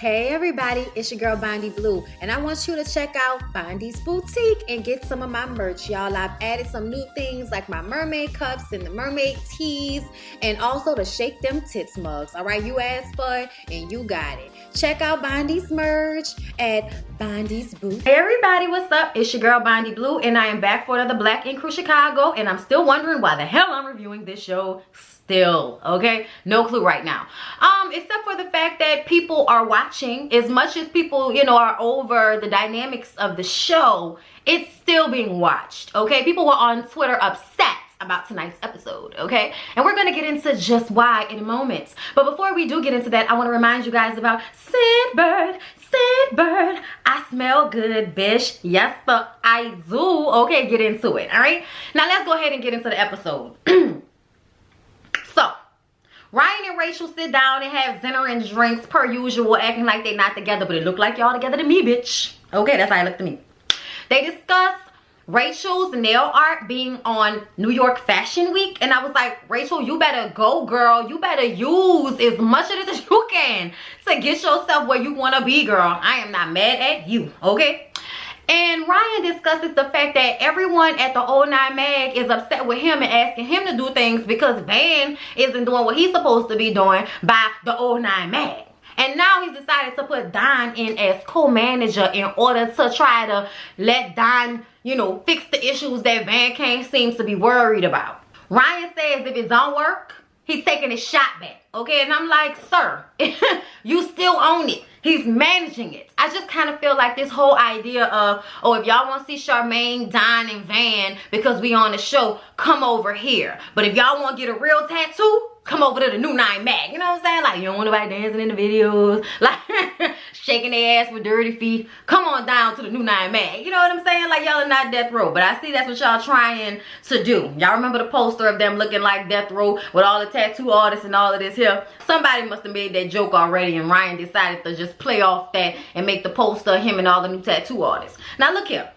Hey everybody, it's your girl Bondy Blue, and I want you to check out Bondy's Boutique and get some of my merch, y'all. I've added some new things like my mermaid cups and the mermaid tees, and also the Shake Them Tits mugs. All right, you asked for it and you got it. Check out Bondy's merch at Bondy's Boutique. Hey everybody, what's up? It's your girl Bondy Blue, and I am back for another Black Ink Crew Chicago, and I'm still wondering why the hell I'm reviewing this show. Still, okay, no clue right now, except for the fact that people are watching. As much as people, you know, are over the dynamics of the show, it's still being watched. Okay, people were on Twitter upset about tonight's episode, okay, and we're gonna get into just why in a moment. But before we do get into that, I want to remind you guys about Scentbird. Scentbird, I smell good, bitch. Yes, sir, I do. Okay, get into it. All right, now let's go ahead and get into the episode. So, Ryan and Rachel sit down and have dinner and drinks per usual, acting like they not together, but it looked like y'all together to me, bitch. Okay, that's how it looked to me. They discuss Rachel's nail art being on New York Fashion Week, and I was like, Rachel, you better go, girl. You better use as much of this as you can to get yourself where you want to be, girl. I am not mad at you, okay? And Ryan discusses the fact that everyone at the Old Nine Mag is upset with him and asking him to do things because Van isn't doing what he's supposed to be doing by the Old Nine Mag. And now he's decided to put Don in as co-manager in order to try to let Don, you know, fix the issues that Van Cane seems to be worried about. Ryan says if it don't work, he's taking his shot back, okay? And I'm like, sir, you still own it. He's managing it. I just kind of feel like this whole idea of, oh, if y'all want to see Charmaine, Don, and Van because we on the show, come over here. But if y'all want to get a real tattoo, come over to the New Nine Mag. You know what I'm saying? Like, you don't want nobody dancing in the videos, like shaking their ass with dirty feet. Come on down to the New Nine Mag. You know what I'm saying? Like, y'all are not Death Row. But I see that's what y'all trying to do. Y'all remember the poster of them looking like Death Row with all the tattoo artists and all of this here? Somebody must have made that joke already, and Ryan decided to just play off that and make the poster of him and all the new tattoo artists. Now, look here.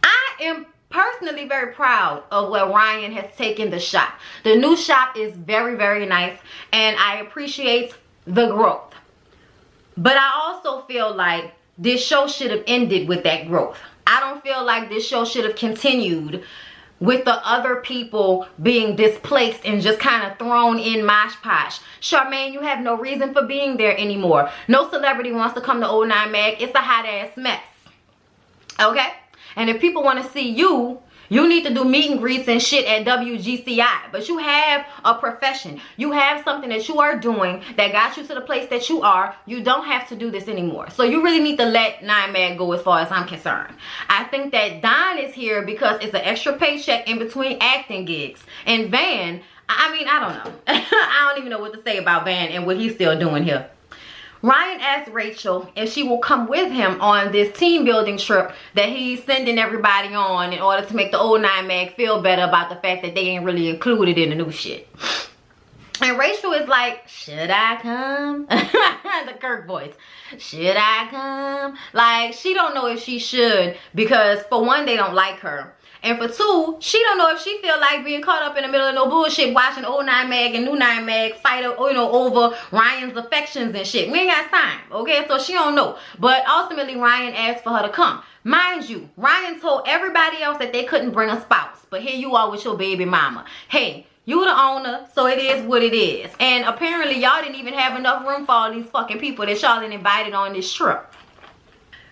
I am personally very proud of where Ryan has taken the shop. The new shop is very, very nice, and I appreciate the growth. But I also feel like this show should have ended with that growth. I don't feel like this show should have continued with the other people being displaced and just kind of thrown in mosh posh. Charmaine, you have no reason for being there anymore. No celebrity wants to come to Old Nine Mag. It's a hot ass mess. Okay? And if people want to see you, you need to do meet and greets and shit at WGCI. But you have a profession. You have something that you are doing that got you to the place that you are. You don't have to do this anymore. So you really need to let Nine Mag go as far as I'm concerned. I think that Don is here because it's an extra paycheck in between acting gigs. And Van, I mean, I don't know. I don't even know what to say about Van and what he's still doing here. Ryan asked Rachel if she will come with him on this team building trip that he's sending everybody on in order to make the Old Nine Mag feel better about the fact that they ain't really included in the new shit. And Rachel is like, should I come? The Kirk voice. Should I come? Like, she don't know if she should because for one, they don't like her. And for two, she don't know if she feel like being caught up in the middle of no bullshit watching Old Nine Mag and New Nine Mag fight, you know, over Ryan's affections and shit. We ain't got time, okay? So she don't know. But ultimately, Ryan asked for her to come. Mind you, Ryan told everybody else that they couldn't bring a spouse. But here you are with your baby mama. Hey, you the owner, so it is what it is. And apparently, y'all didn't even have enough room for all these fucking people that y'all invited on this trip.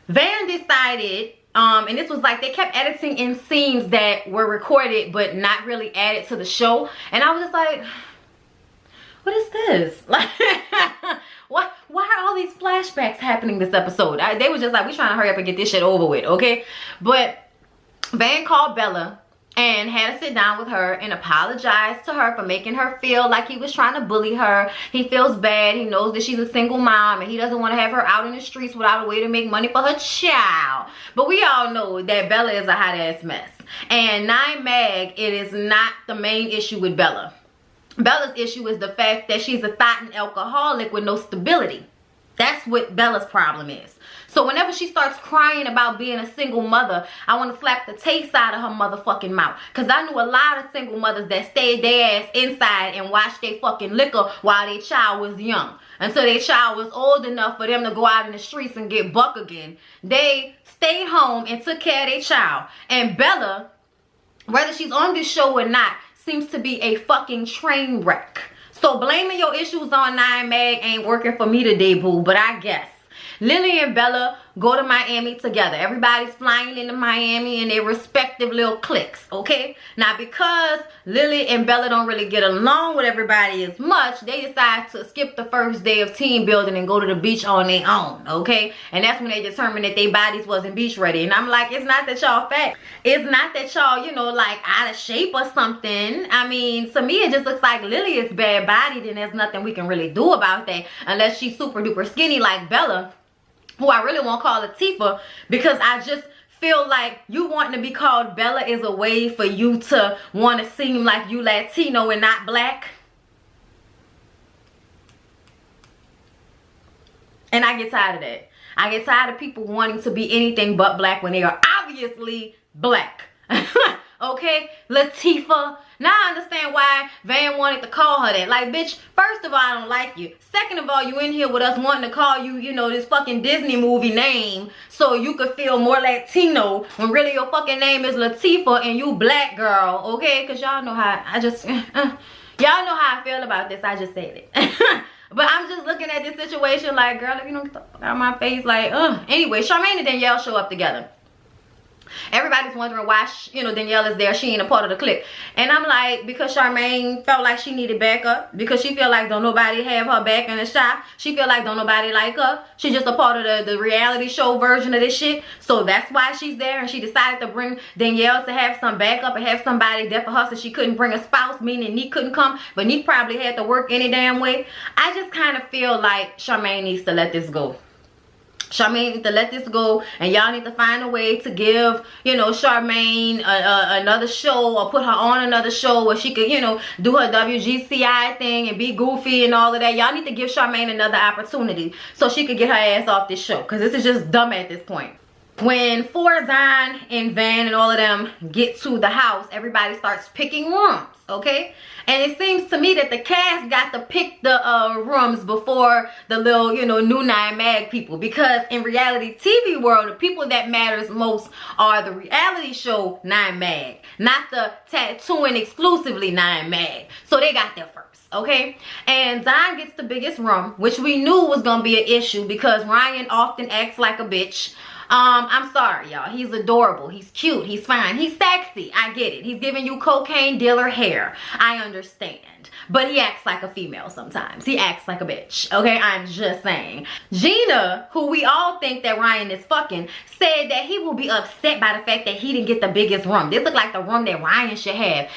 Van decided... and this was like they kept editing in scenes that were recorded but not really added to the show, and I was just like, what is this? Like, why are all these flashbacks happening this episode? They was just like, we trying to hurry up and get this shit over with, okay? But Van called Bella and had to sit down with her and apologize to her for making her feel like he was trying to bully her. He feels bad. He knows that she's a single mom and he doesn't want to have her out in the streets without a way to make money for her child. But we all know that Bella is a hot ass mess. And Nine Mag, it is not the main issue with Bella. Bella's issue is the fact that she's a thought and alcoholic with no stability. That's what Bella's problem is. So whenever she starts crying about being a single mother, I want to slap the taste out of her motherfucking mouth. Because I knew a lot of single mothers that stayed their ass inside and watched their fucking liquor while their child was young. Until their child was old enough for them to go out in the streets and get buck again. They stayed home and took care of their child. And Bella, whether she's on this show or not, seems to be a fucking train wreck. So blaming your issues on Nine Mag ain't working for me today, boo. But I guess Lily and Bella go to Miami together. Everybody's flying into Miami in their respective little cliques, okay? Now, because Lily and Bella don't really get along with everybody as much, they decide to skip the first day of team building and go to the beach on their own, okay? And that's when they determined that their bodies wasn't beach ready. And I'm like, it's not that y'all fat. It's not that y'all, you know, like out of shape or something. I mean, to me, it just looks like Lily is bad bodied and there's nothing we can really do about that unless she's super duper skinny like Bella, who I really won't call Latifah, because I just feel like you wanting to be called Bella is a way for you to want to seem like you Latino and not black. And I get tired of that. I get tired of people wanting to be anything but black when they are obviously black. Okay, Latifah. Now I understand why Van wanted to call her that. Like, bitch, first of all, I don't like you. Second of all, you in here with us wanting to call you, you know, this fucking Disney movie name so you could feel more Latino when really your fucking name is Latifah and you black girl, okay? Because y'all know how I just, y'all know how I feel about this. I just said it. But I'm just looking at this situation like, girl, if you don't get the fuck out of my face, like, Anyway, Charmaine and Danielle show up together. Everybody's wondering why, you know, Danielle is there. She ain't a part of the clique. And I'm like, because Charmaine felt like she needed backup. Because she feel like don't nobody have her back in the shop. She feel like don't nobody like her. She's just a part of the reality show version of this shit. So that's why she's there. And she decided to bring Danielle to have some backup and have somebody there for her so she couldn't bring a spouse. Meaning Neek couldn't come. But Neek probably had to work any damn way. I just kind of feel like Charmaine needs to let this go. Charmaine needs to let this go, and y'all need to find a way to give, you know, Charmaine another show, or put her on another show where she could, you know, do her WGCI thing and be goofy and all of that. Y'all need to give Charmaine another opportunity so she could get her ass off this show, because this is just dumb at this point. When Forzan and Van and all of them get to the house, everybody starts picking rooms, okay? And it seems to me that the cast got to pick the rooms before the little, you know, new Nine Mag people. Because in reality TV world, the people that matters most are the reality show Nine Mag, not the tattooing exclusively Nine Mag. So they got there first, okay? And Don gets the biggest room, which we knew was going to be an issue because Ryan often acts like a bitch. I'm sorry, y'all. He's adorable. He's cute. He's fine. He's sexy. I get it. He's giving you cocaine dealer hair. I understand. But he acts like a female sometimes. He acts like a bitch. Okay, I'm just saying. Gina, who we all think that Ryan is fucking, said that he will be upset by the fact that he didn't get the biggest room. This looked like the room that Ryan should have. And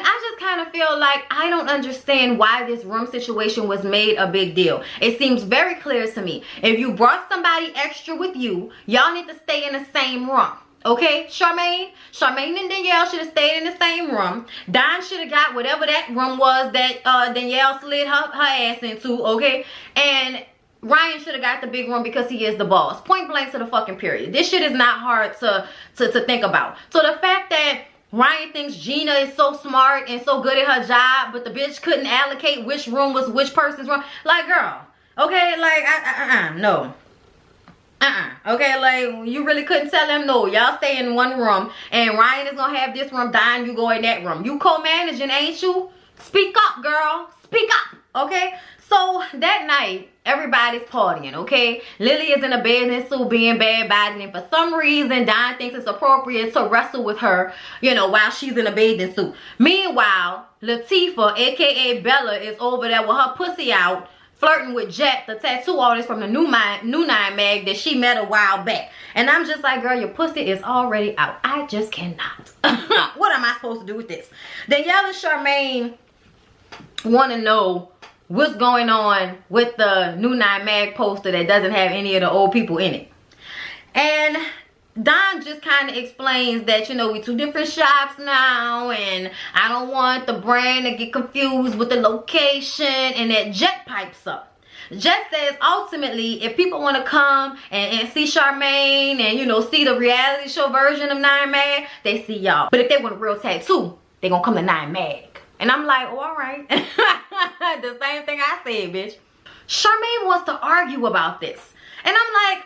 I just kind of feel like I don't understand why this room situation was made a big deal. It seems very clear to me. If you brought somebody extra with you, y'all need to stay in the same room. Okay, Charmaine and Danielle should have stayed in the same room. Don should have got whatever that room was that Danielle slid her ass into, okay? And Ryan should have got the big room because he is the boss. Point blank to the fucking period. This shit is not hard to think about. So the fact that Ryan thinks Gina is so smart and so good at her job, but the bitch couldn't allocate which room was which person's room. Like, girl, okay, like, no. Okay, like, you really couldn't tell him, no, y'all stay in one room, and Ryan is gonna have this room, Don, you go in that room. You co-managing, ain't you? Speak up, girl. Speak up, okay? So, that night, everybody's partying, okay? Lily is in a bathing suit being bad bodied, and for some reason, Don thinks it's appropriate to wrestle with her, you know, while she's in a bathing suit. Meanwhile, Latifah, aka Bella, is over there with her pussy out, flirting with Jet, the tattoo artist from the new Nine Mag that she met a while back. And I'm just like, girl, your pussy is already out. I just cannot. What am I supposed to do with this? Danielle and Charmaine want to know what's going on with the new Nine Mag poster that doesn't have any of the old people in it. And Don just kind of explains that, you know, we two different shops now, and I don't want the brand to get confused with the location, and that Jet pipes up. Jet says ultimately, if people want to come and see Charmaine and, you know, see the reality show version of Nine Mag, they see y'all. But if they want a real tattoo, they gonna come to Nine Mag. And I'm like, oh, all right. The same thing I said, bitch. Charmaine wants to argue about this. And I'm like,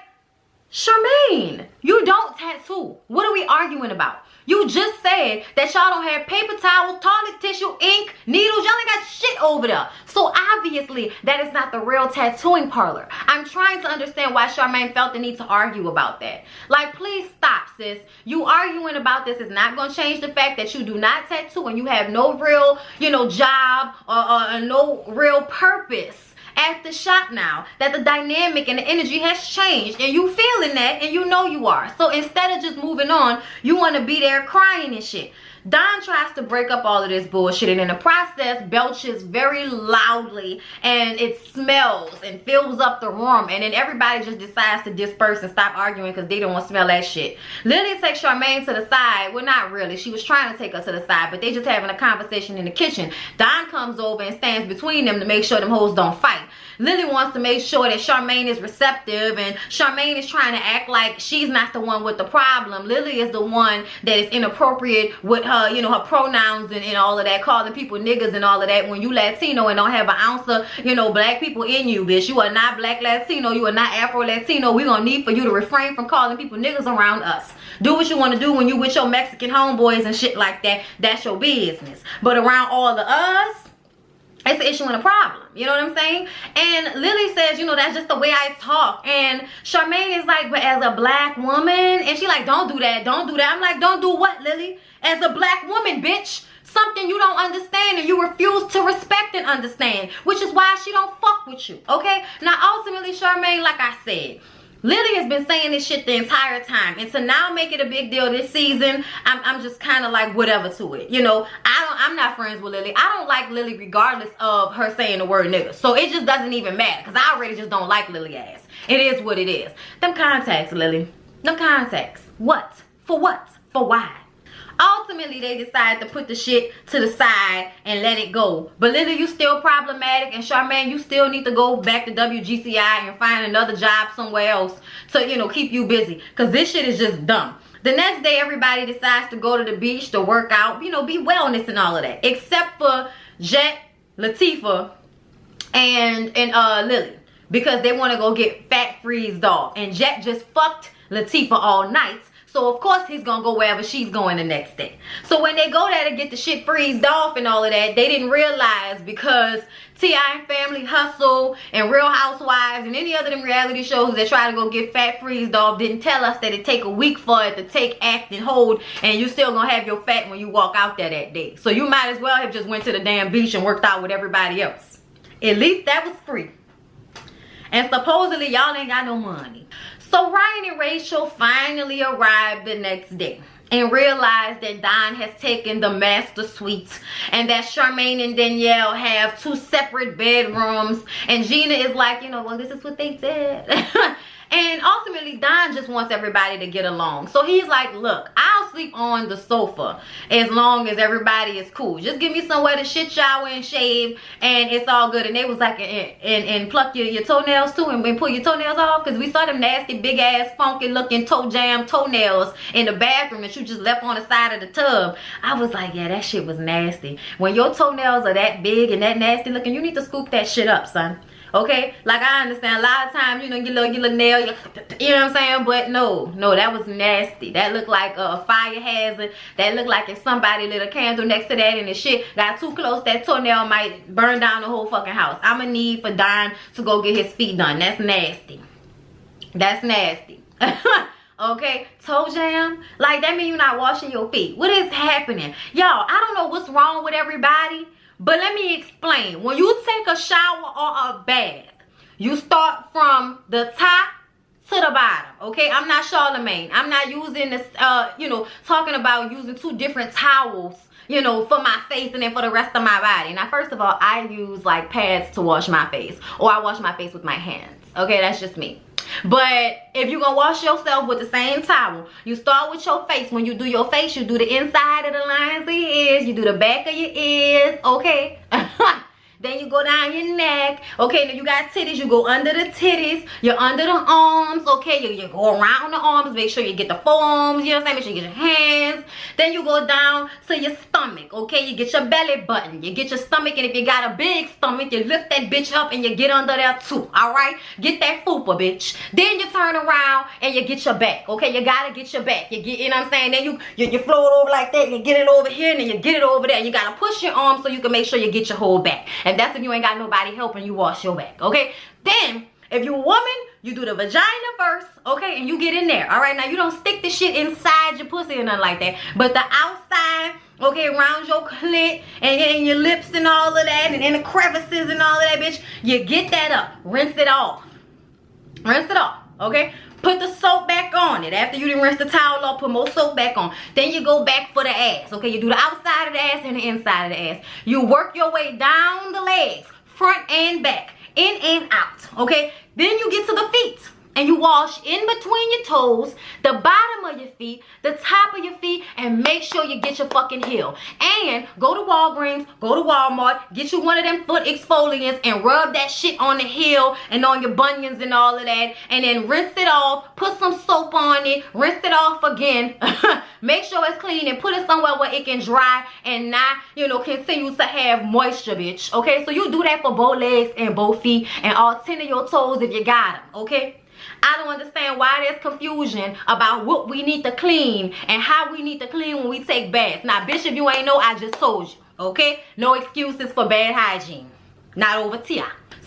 Charmaine, you don't tattoo. What are we arguing about? You just said that y'all don't have paper towels, toilet tissue, ink, needles. Y'all ain't got shit over there. So obviously, that is not the real tattooing parlor. I'm trying to understand why Charmaine felt the need to argue about that. Like, please stop, sis. You arguing about this is not going to change the fact that you do not tattoo and you have no real, you know, job or no real purpose at the shop now, that the dynamic and the energy has changed and you feeling that and you know you are. So instead of just moving on, you want to be there crying and shit. Don tries to break up all of this bullshit and in the process belches very loudly and it smells and fills up the room, and then everybody just decides to disperse and stop arguing because they don't want to smell that shit. Lily takes Charmaine to the side. Well, not really. She was trying to take her to the side, but they just having a conversation in the kitchen. Don comes over and stands between them to make sure them hoes don't fight. Lily wants to make sure that Charmaine is receptive, and Charmaine is trying to act like she's not the one with the problem. Lily is the one that is inappropriate with her, you know, her pronouns and all of that, calling people niggas and all of that when you Latino and don't have an ounce of, you know, black people in you, bitch. You are not black Latino. You are not Afro Latino. We're going to need for you to refrain from calling people niggas around us. Do what you want to do when you with your Mexican homeboys and shit like that. That's your business. But around all of us, it's an issue and a problem. You know what I'm saying? And Lily says, you know, that's just the way I talk. And Charmaine is like, but as a black woman, and she like, don't do that, don't do that. I'm like, don't do what, Lily? As a black woman, bitch. Something you don't understand and you refuse to respect and understand, which is why she don't fuck with you, okay? Now, ultimately, Charmaine, like I said, Lily has been saying this shit the entire time, and to now make it a big deal this season, I'm just kind of like whatever to it. You know, I'm not friends with Lily. I don't like Lily regardless of her saying the word nigga. So it just doesn't even matter because I already just don't like Lily ass. It is what it is. Them contacts, Lily. Them contacts. What? For what? For why? Ultimately, they decide to put the shit to the side and let it go. But Lily, you still problematic, and Charmaine, you still need to go back to WGCI and find another job somewhere else to, you know, keep you busy. Because this shit is just dumb. The next day, everybody decides to go to the beach to work out, you know, be wellness and all of that. Except for Jet, Latifah, and Lily. Because they want to go get fat freezed off. And Jet just fucked Latifah all night. So, of course, he's going to go wherever she's going the next day. So, when they go there to get the shit freezed off and all of that, they didn't realize because T.I. and Family Hustle and Real Housewives and any other them reality shows that try to go get fat freezed off didn't tell us that it take a week for it to take, act, and hold, and you still going to have your fat when you walk out there that day. So, you might as well have just went to the damn beach and worked out with everybody else. At least that was free. And supposedly, y'all ain't got no money. So Ryan and Rachel finally arrived the next day and realized that Don has taken the master suite and that Charmaine and Danielle have 2 separate bedrooms, and Gina is like, you know, well, this is what they did. And ultimately, Don just wants everybody to get along. So he's like, look, I'll sleep on the sofa as long as everybody is cool. Just give me somewhere to shit, shower, and shave, and it's all good. And they was like, and pluck your toenails too, and pull your toenails off, because we saw them nasty, big-ass, funky-looking toe jam toenails in the bathroom that you just left on the side of the tub. I was like, yeah, that shit was nasty. When your toenails are that big and that nasty looking, you need to scoop that shit up, son. Okay, like I understand a lot of times, you know, your little nail, you know what I'm saying, but no, that was nasty. That looked like a fire hazard. That looked like if somebody lit a candle next to that and the shit got too close, that toenail might burn down the whole fucking house. I'ma need for Don to go get his feet done. That's nasty. That's nasty. Okay, toe jam, like that mean you're not washing your feet. What is happening? Y'all, I don't know what's wrong with everybody. But let me explain. When you take a shower or a bath, you start from the top to the bottom, okay? I'm not Charlamagne. I'm not using this, you know, talking about using 2 different towels, you know, for my face and then for the rest of my body. Now, first of all, I use like pads to wash my face, or I wash my face with my hands, okay? That's just me. But if you're gonna wash yourself with the same towel, you start with your face. When you do your face, you do the inside of the lines of your ears, you do the back of your ears, okay? then you go down your neck, okay, then you got titties, you go under the titties, you're under the arms, okay, you go around the arms, make sure you get the forearms, you know what I'm saying, make sure you get your hands, then you go down to your stomach, okay, you get your belly button, you get your stomach, and if you got a big stomach, you lift that bitch up and you get under there too, alright, get that fupa, bitch, then you turn around and you get your back, okay, you gotta get your back, you get, you know what I'm saying, then you float over like that, and you get it over here, and then you get it over there, and you gotta push your arm so you can make sure you get your whole back. And that's if you ain't got nobody helping you wash your back, okay? Then, if you're a woman, you do the vagina first, okay? And you get in there, all right? Now, you don't stick the shit inside your pussy or nothing like that, but the outside, okay, around your clit, and in your lips and all of that, and in the crevices and all of that, bitch, you get that up. Rinse it off. Rinse it off, okay? Put the soap back on it. After you done rinse the towel off, put more soap back on. Then you go back for the ass. Okay, you do the outside of the ass and the inside of the ass. You work your way down the legs, front and back, in and out. Okay, then you get to the feet. And you wash in between your toes, the bottom of your feet, the top of your feet, and make sure you get your fucking heel. And go to Walgreens, go to Walmart, get you one of them foot exfoliants and rub that shit on the heel and on your bunions and all of that. And then rinse it off, put some soap on it, rinse it off again. Make sure it's clean and put it somewhere where it can dry and not, you know, continue to have moisture, bitch. Okay, so you do that for both legs and both feet and all 10 of your toes if you got them, okay? I don't understand why there's confusion about what we need to clean and how we need to clean when we take baths. Now, bitch, if you ain't know, I just told you, okay? No excuses for bad hygiene. Not over here.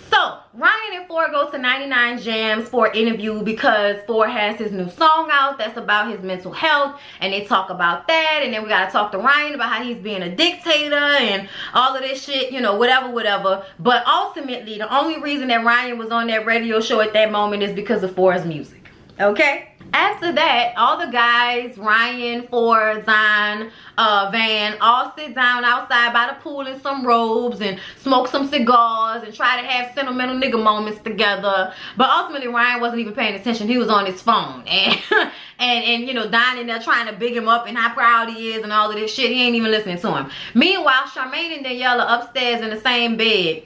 So, Ryan and 4 go to 99 Jams for an interview because 4 has his new song out that's about his mental health, and they talk about that, and then we gotta talk to Ryan about how he's being a dictator and all of this shit, you know, whatever. But ultimately, the only reason that Ryan was on that radio show at that moment is because of 4's music, okay? After that, all the guys, Ryan, 4, Zion, Van, all sit down outside by the pool in some robes and smoke some cigars and try to have sentimental nigga moments together. But ultimately, Ryan wasn't even paying attention. He was on his phone. And, and you know, Don in there trying to big him up and how proud he is and all of this shit. He ain't even listening to him. Meanwhile, Charmaine and Danielle are upstairs in the same bed.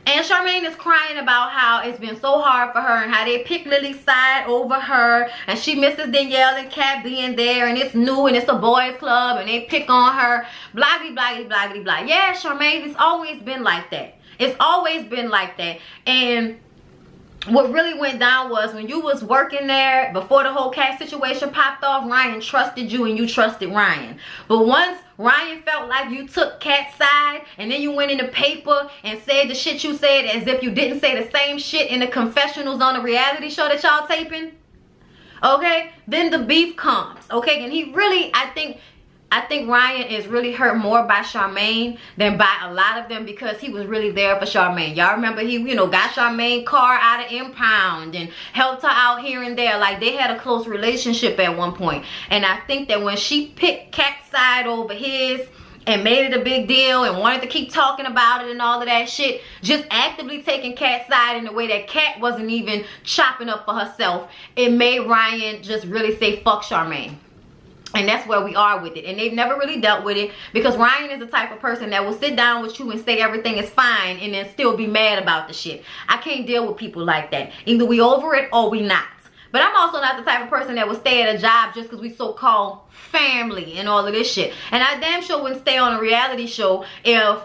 And Charmaine is crying about how it's been so hard for her and how they picked Lily's side over her. And she misses Danielle and Kat being there. And it's new and it's a boys club and they pick on her. Bloggity, bloggity, bloggity, blah. Yeah, Charmaine, it's always been like that. It's always been like that. And what really went down was when you was working there, before the whole Kat situation popped off, Ryan trusted you and you trusted Ryan. But once Ryan felt like you took Kat's side and then you went in the paper and said the shit you said as if you didn't say the same shit in the confessionals on the reality show that y'all taping, okay, then the beef comes, okay? And he really, I think Ryan is really hurt more by Charmaine than by a lot of them because he was really there for Charmaine. Y'all remember he, you know, got Charmaine car out of impound and helped her out here and there. Like, they had a close relationship at one point. And I think that when she picked Kat's side over his and made it a big deal and wanted to keep talking about it and all of that shit, just actively taking Kat's side in a way that Kat wasn't even chopping up for herself, it made Ryan just really say, fuck Charmaine. And that's where we are with it. And they've never really dealt with it because Ryan is the type of person that will sit down with you and say everything is fine and then still be mad about the shit. I can't deal with people like that. Either we over it or we not. But I'm also not the type of person that will stay at a job just because we so-called family and all of this shit. And I damn sure wouldn't stay on a reality show if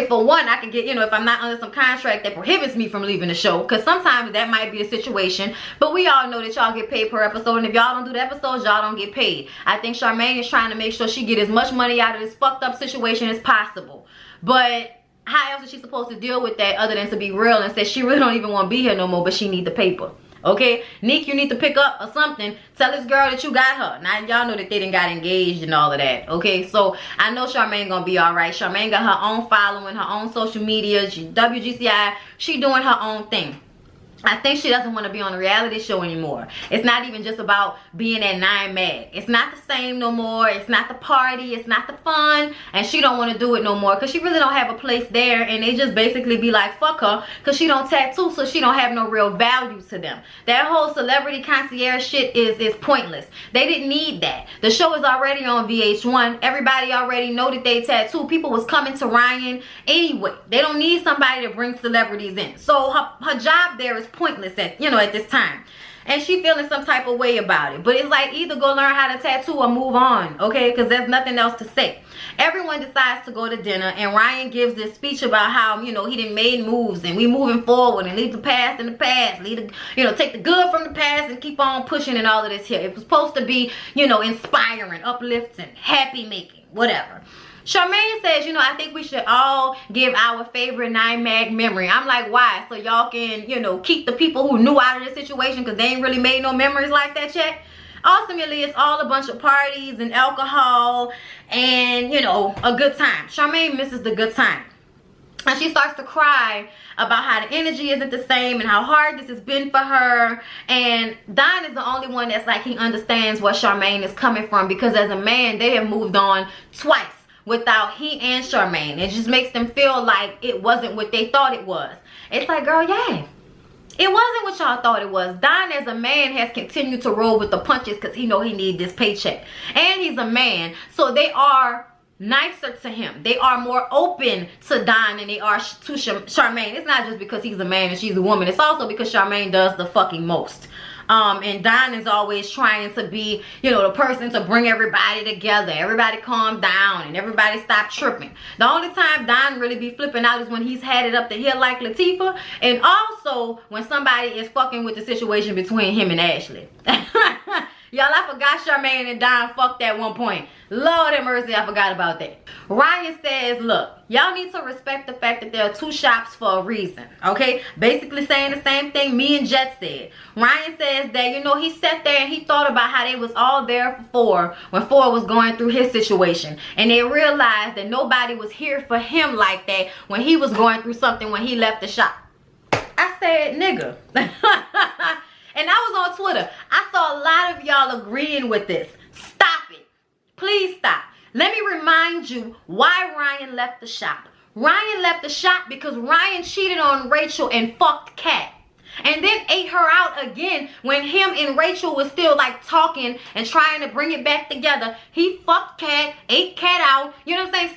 for one, I could get, you know, if I'm not under some contract that prohibits me from leaving the show, because sometimes that might be the situation, but we all know that y'all get paid per episode, and if y'all don't do the episodes, y'all don't get paid. I think Charmaine is trying to make sure she get as much money out of this fucked up situation as possible, but how else is she supposed to deal with that other than to be real and say she really don't even want to be here no more, but she need the paper? Okay, Nick, you need to pick up or something. Tell this girl that you got her. Now, y'all know that they done got engaged and all of that. Okay, so I know Charmaine gonna be alright. Charmaine got her own following, her own social media. WGCI, she doing her own thing. I think she doesn't want to be on a reality show anymore. It's not even just about being at 9 Mag. It's not the same no more. It's not the party. It's not the fun. And she don't want to do it no more because she really don't have a place there. And they just basically be like, fuck her, because she don't tattoo, so she don't have no real value to them. That whole celebrity concierge shit is pointless. They didn't need that. The show is already on VH1. Everybody already know that they tattoo. People was coming to Ryan anyway. They don't need somebody to bring celebrities in. So her job there is pointless at this time, and she feeling some type of way about it. But it's like, either go learn how to tattoo or move on, okay? Because there's nothing else to say. Everyone decides to go to dinner, and Ryan gives this speech about how he done made moves and we moving forward and leave the past in the past, leave the take the good from the past and keep on pushing and all of this here. It was supposed to be inspiring, uplifting, happy making, whatever. Charmaine says, I think we should all give our favorite 9 Mag memory. I'm like, why? So y'all can, keep the people who knew out of the situation because they ain't really made no memories like that yet. Ultimately, it's all a bunch of parties and alcohol and, a good time. Charmaine misses the good time. And she starts to cry about how the energy isn't the same and how hard this has been for her. And Don is the only one that's like, he understands where Charmaine is coming from, because as a man, they have moved on twice without he and Charmaine. It just makes them feel like it wasn't what they thought it was. It's like, girl, yeah, it wasn't what y'all thought it was. Don as a man has continued to roll with the punches because he know he need this paycheck. And he's a man, so they are nicer to him. They are more open to Don than they are to Charmaine. It's not just because he's a man and she's a woman. It's also because Charmaine does the fucking most. And Don is always trying to be, the person to bring everybody together. Everybody calm down and everybody stop tripping. The only time Don really be flipping out is when he's had it up the hill like Latifah. And also when somebody is fucking with the situation between him and Ashley. Y'all, I forgot Charmaine and Don fucked at one point. Lord have mercy, I forgot about that. Ryan says, look, y'all need to respect the fact that there are 2 shops for a reason, okay? Basically saying the same thing me and Jet said. Ryan says that, he sat there and he thought about how they was all there for 4 when 4 was going through his situation. And they realized that nobody was here for him like that when he was going through something when he left the shop. I said, nigga. And I was on Twitter. I saw a lot of y'all agreeing with this. Stop it. Please stop. Let me remind you why Ryan left the shop. Ryan left the shop because Ryan cheated on Rachel and fucked Kat. And then ate her out again when him and Rachel was still like talking and trying to bring it back together. He fucked Kat, ate Kat out,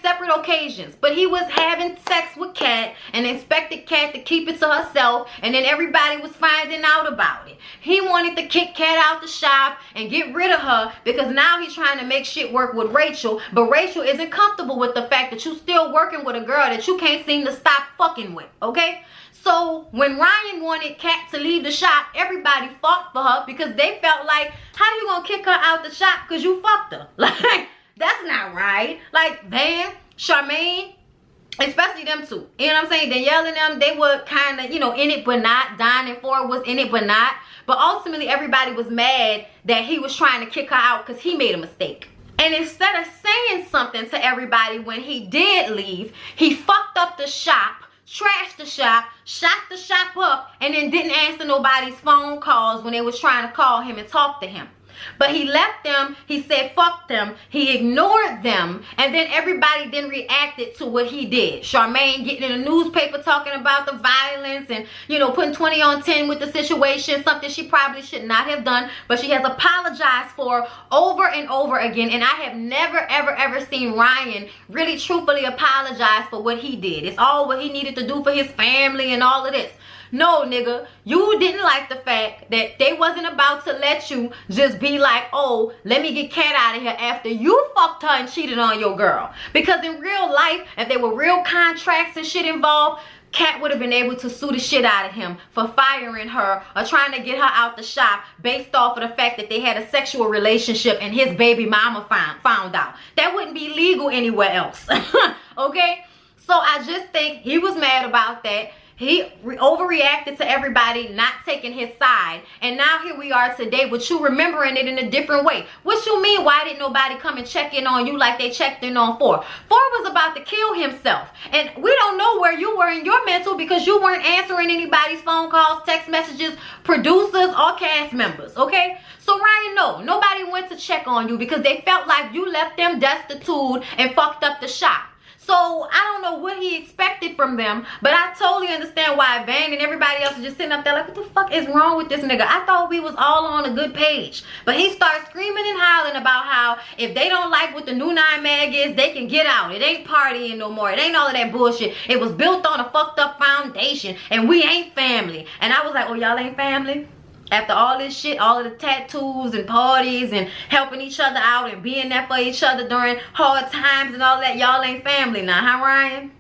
separate occasions. But he was having sex with Kat and expected Kat to keep it to herself, and then everybody was finding out about it. He wanted to kick Kat out the shop and get rid of her because now he's trying to make shit work with Rachel, but Rachel isn't comfortable with the fact that you still working with a girl that you can't seem to stop fucking with, okay? So when Ryan wanted Kat to leave the shop, everybody fought for her because they felt like, how you gonna kick her out the shop because you fucked her? Like, that's not right. Like, Van, Charmaine, especially them two. You know what I'm saying? Danielle and them, they were kind of, in it but not. Don and Ford was in it but not. But ultimately, everybody was mad that he was trying to kick her out because he made a mistake. And instead of saying something to everybody when he did leave, he fucked up the shop, trashed the shop, shot the shop up, and then didn't answer nobody's phone calls when they was trying to call him and talk to him. But he left them, he said fuck them, he ignored them, and then everybody then reacted to what he did. Charmaine getting in the newspaper talking about the violence and, putting 20 on 10 with the situation, something she probably should not have done, but she has apologized for over and over again. And I have never, ever, ever seen Ryan really truthfully apologize for what he did. It's all what he needed to do for his family and all of this. No, nigga, you didn't like the fact that they wasn't about to let you just be like, oh, let me get Kat out of here after you fucked her and cheated on your girl. Because in real life, if there were real contracts and shit involved, Kat would have been able to sue the shit out of him for firing her or trying to get her out the shop based off of the fact that they had a sexual relationship and his baby mama found out. That wouldn't be legal anywhere else. Okay? So I just think he was mad about that. He overreacted to everybody not taking his side, and now here we are today with you remembering it in a different way. What you mean, why didn't nobody come and check in on you like they checked in on Ford? Ford was about to kill himself, and we don't know where you were in your mental because you weren't answering anybody's phone calls, text messages, producers, or cast members, okay? So Ryan, no, nobody went to check on you because they felt like you left them destitute and fucked up the shop. So I don't know what he expected from them, but I totally understand why Van and everybody else is just sitting up there like, what the fuck is wrong with this nigga? I thought we was all on a good page. But he starts screaming and howling about how if they don't like what the new 9 mag is, they can get out. It ain't partying no more. It ain't all of that bullshit. It was built on a fucked up foundation, and we ain't family. And I was like, oh, y'all ain't family? After all this shit, all of the tattoos and parties and helping each other out and being there for each other during hard times and all that, y'all ain't family now, huh, Ryan?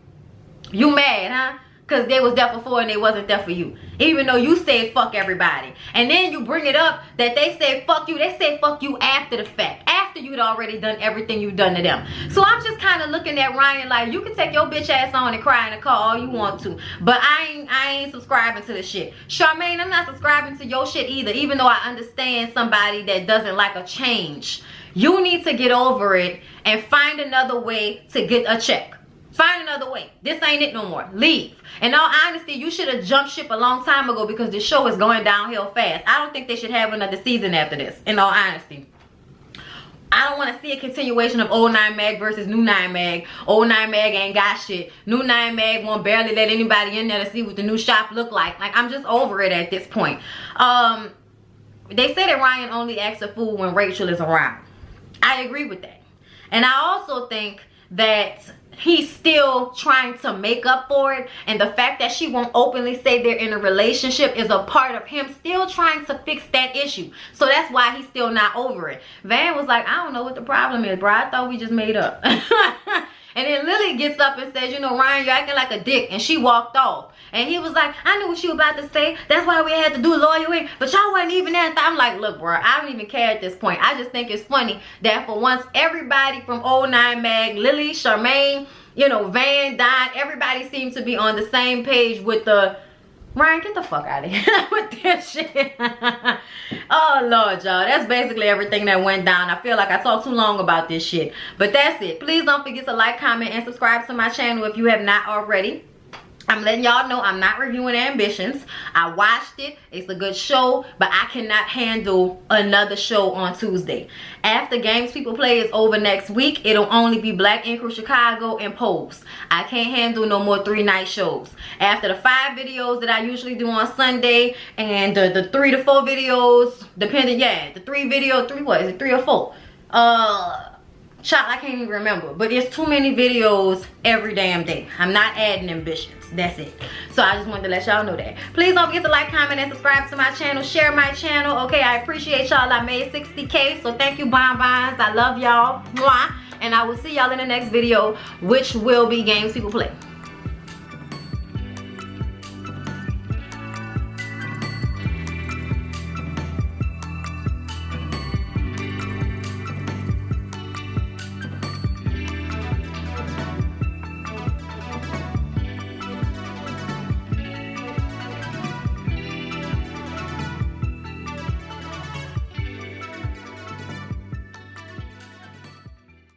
You mad, huh? Because they was there for Ford and they wasn't there for you. Even though you said fuck everybody. And then you bring it up that they said fuck you. They said fuck you after the fact. After you'd already done everything you've done to them. So I'm just kind of looking at Ryan like, you can take your bitch ass on and cry in the car all you want to. But I ain't subscribing to this shit. Charmaine, I'm not subscribing to your shit either. Even though I understand somebody that doesn't like a change. You need to get over it and find another way to get a check. Find another way. This ain't it no more. Leave. In all honesty, you should have jumped ship a long time ago because the show is going downhill fast. I don't think they should have another season after this. In all honesty. I don't want to see a continuation of old 9 mag versus new 9 mag. Old 9 mag ain't got shit. New 9 mag won't barely let anybody in there to see what the new shop look like. Like, I'm just over it at this point. They say that Ryan only acts a fool when Rachel is around. I agree with that. And I also think that he's still trying to make up for it, and the fact that she won't openly say they're in a relationship is a part of him still trying to fix that issue. So that's why he's still not over it. Van was like, I don't know what the problem is, bro. I thought we just made up. And then Lily gets up and says, you know, Ryan, you're acting like a dick, and she walked off. And he was like, I knew what she was about to say. That's why we had to do lawyering. But y'all wasn't even there. I'm like, look, bro, I don't even care at this point. I just think it's funny that for once, everybody from old 9 mag, Lily, Charmaine, you know, Van, Don, everybody seems to be on the same page with the, Ryan, get the fuck out of here with this shit. Oh, Lord, y'all. That's basically everything that went down. I feel like I talked too long about this shit. But that's it. Please don't forget to like, comment, and subscribe to my channel if you have not already. I'm letting y'all know I'm not reviewing Ambitions. I watched it. It's a good show, but I cannot handle another show on Tuesday. After Games People Play is over next week, it'll only be Black Ink Crew Chicago and Pose. I can't handle no more 3-night shows. After the 5 videos that I usually do on Sunday and the 3 to 4 videos, depending, yeah, the 3 what is it, 3 or 4? Child, I can't even remember, but it's too many videos every damn day. I'm not adding Ambitions. That's it. So I just wanted to let y'all know that. Please don't forget to like, comment, and subscribe to my channel. Share my channel. Okay, I appreciate y'all. I made 60K, so thank you, bonbons. I love y'all. Mwah. And I will see y'all in the next video, which will be Games People Play.